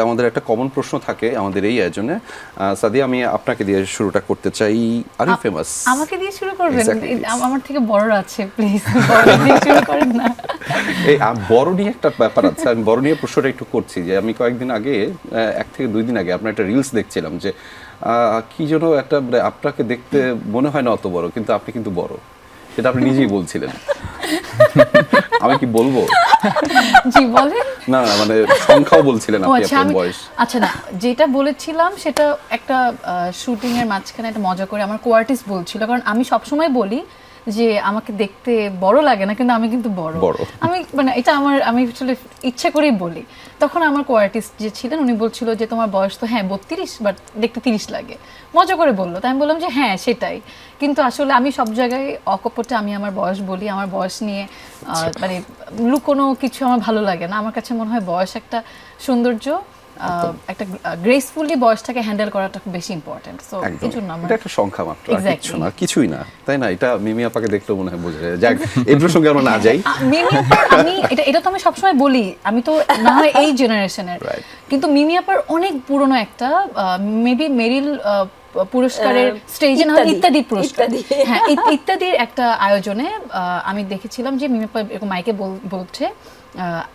আমাদের একটা কমন প্রশ্ন থাকে আমাদের এই আয়োজনে। সাদিয়া, আমি আপনাকে দিয়ে শুরুটা করতে চাই। Are you famous? আমাকে দিয়ে শুরু করবেন? Exactly, yes. আমার থেকে বড়রা আছে, প্লিজ বড় দিয়ে শুরু করেন না। এই বড় নিয়ে একটা ব্যাপার আছে, আমি বড় নিয়ে প্রশ্নটা একটু করছি যে আমি কয়েকদিন আগে 1 থেকে 2 দিন আগে আপনার একটা রিলস দেখছিলাম যে কি যেন একটা আপনাকে দেখতে মনে হয় না অত বড়, কিন্তু আপনি কিন্তু বড়, সেটা আপনি নিজেই বলছিলেন। আমি কি বলবো? জি বলেন। না না, মানে সংখ্যাও বলছিলেন আপনি আচ্ছা, আপনার বয়স। আচ্ছা না, যেটা বলেছিলাম সেটা একটা শুটিং এর মাঝখানে একটা মজা করে আমার কোয়ার্টিস্ট বলছিল, কারণ আমি সবসময় বলি যে আমাকে দেখতে বড় লাগে না, কিন্তু আমি কিন্তু বড়। আমি মানে এটা আমি আসলে ইচ্ছা করেই বলি। তখন আমার কোয়ার্টিস্ট যে ছিলেন উনি বলছিল যে তোমার বয়স তো হ্যাঁ 32, বাট দেখতে 30 লাগে, মজা করে বললো। তাই আমি বললাম যে হ্যাঁ সেটাই, কিন্তু আসলে আমি সব জায়গায় অকপটে আমি আমার বয়স বলি। আমার বয়স নিয়ে মানে লুকোনো কিছু আমার ভালো লাগে না। আমার কাছে মনে হয় বয়স একটা সৌন্দর্য, একটা গ্রেসফুলি বয়সটাকে হ্যান্ডেল করাটা খুব বেশি ইম্পর্টেন্ট। সো এই জন্য এটা একটা সংখ্যা মাত্র, আর কিছু না, কিছুই না, তাই না? এটা মিমি আপাকে দেখলেও মনে হয় বোঝা যায়। যাক, এই প্রসঙ্গে আমরা না যাই। মিমি আপা, আমি এটা তো আমি সবসময় বলি, আমি তো না হয় এই জেনারেশনের, কিন্তু মিমি আপার অনেক পুরনো একটা মেবি মেরিল পুরস্কারের স্টেজে না ইত্যাদি পুরস্কার, হ্যাঁ ইত্যাদির একটা আয়োজনে আমি দেখেছিলাম যে মিমি আপা এরকম মাইকে বলছে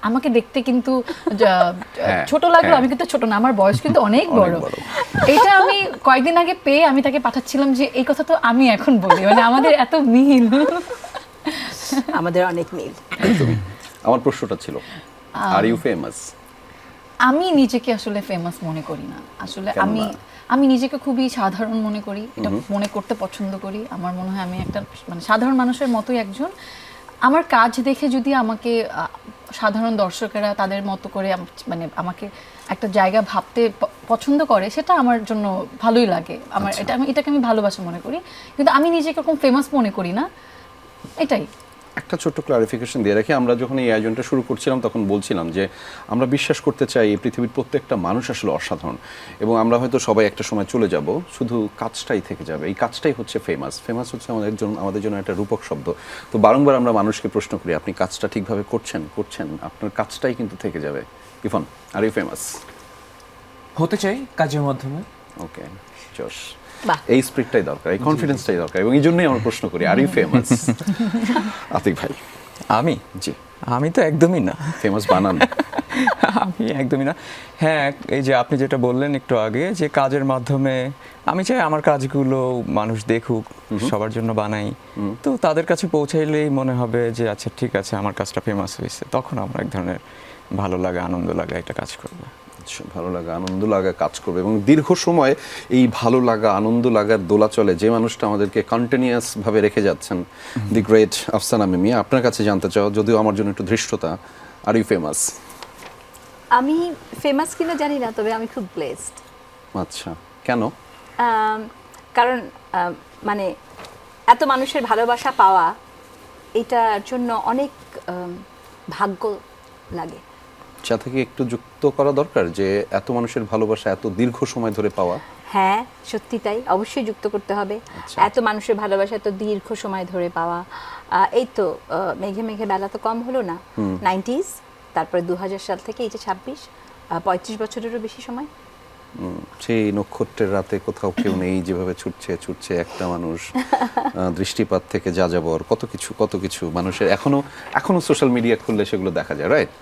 আমাকে দেখতে কিন্তু ছোট লাগলো, আমি কিন্তু ছোট না, আমার বয়স কিন্তু অনেক বড়। এটা আমি কয়েকদিন আগে পেয়ে আমি তাকে পাঠাচ্ছিলাম যে এই কথা তো আমি এখন বলি, মানে আমাদের এত মিল, আমাদের অনেক মিল। আমার প্রশ্নটা ছিল আর ইউ ফেমাস? আমি নিজেকে আসলে ফেমাস মনে করি না। আসলে আমি নিজেকে খুবই সাধারণ মনে করি, এটা মনে করতে পছন্দ করি। আমার মনে হয় আমি একটা মানে সাধারণ মানুষের মতোই একজন। আমার কাজ দেখে যদি আমাকে সাধারণ দর্শকেরা তাদের মতো করে মানে আমাকে একটা জায়গা ভাবতে পছন্দ করে, সেটা আমার জন্য ভালোই লাগে। আমার এটাকে আমি ভালোবাসা মনে করি, কিন্তু আমি নিজেকে এরকম ফেমাস মনে করি না, এটাই। একটা ছোট্ট ক্লারিফিকেশন দিয়ে রাখি, আমরা যখন এই আয়োজনটা শুরু করছিলাম তখন বলছিলাম যে আমরা বিশ্বাস করতে চাই এই পৃথিবীর প্রত্যেকটা মানুষ আসলে অসাধারণ, এবং আমরা হয়তো সবাই একটা সময় চলে যাব, শুধু কাজটাই থেকে যাবে। এই কাজটাই হচ্ছে ফেমাস। ফেমাস হচ্ছে আমাদের জন্য একটা রূপক শব্দ। তো বারংবার আমরা মানুষকে প্রশ্ন করি আপনি কাজটা ঠিকভাবে করছেন, আপনার কাজটাই কিন্তু থেকে যাবে। Irfan, are you famous? হতে চাই কাজের মাধ্যমে। ওকে, জশ, এই স্পিরিটটাই দরকার, এই কনফিডেন্সটাই দরকার, এবং এই জন্যই আমরা প্রশ্ন করি আর ইউ ফেমাস? আতিক ভাই? জি, আমি তো একদমই না। ফেমাস বানান? আমি একদমই না। হ্যাঁ, এই যে আপনি যেটা বললেন একটু আগে যে কাজের মাধ্যমে, আমি চাই আমার কাজগুলো মানুষ দেখুক, সবার জন্য বানাই, তো তাদের কাছে পৌঁছাইলেই মনে হবে যে আচ্ছা ঠিক আছে আমার কাজটা ফেমাস হয়েছে, তখন আমরা এক ধরনের ভালো লাগা আনন্দ লাগা এটা কাজ করবে। ভালো লাগা আনন্দ লাগা কাজ করবে, এবং দীর্ঘ সময় এই ভালো লাগা আনন্দ লাগার দোলাচলে যে মানুষটা আমাদেরকে কন্টিনিউয়াস ভাবে রেখে যাচ্ছেন, দি গ্রেট আফসানা মিমি, আপনার কাছে জানতে চাও, যদিও আমার জন্য একটু ধৃষ্টতা, আর ইউ ফেমাস? আমি ফেমাস কিনা জানি না, তবে আমি খুব ব্লেসড। আচ্ছা, কেন? কারণ মানে এত মানুষের ভালোবাসা পাওয়া, এটার জন্য অনেক ভাগ্য লাগে। সাথে কি একটু যুক্ত করা দরকার যে এত মানুষের ভালোবাসা এত দীর্ঘ সময় ধরে পাওয়া? হ্যাঁ, সত্যি তাই, অবশ্যই যুক্ত করতে হবে। এত মানুষের ভালোবাসা এত দীর্ঘ সময় ধরে পাওয়া, এই তো মেঘে মেঘে বেলা তো কম হলো না, 90s, তারপরে 2000 সাল থেকে এই যে 35 বছরেরও বেশি সময়। সেই নক্ষত্রের রাতে কোথাও কেউ নেই, যেভাবে ছুটছে একটা মানুষ, দৃষ্টিপাত থেকে যাযাবর, কত কিছু মানুষের এখনো সোশ্যাল মিডিয়া খুললে সেগুলো দেখা যায়, রাইট?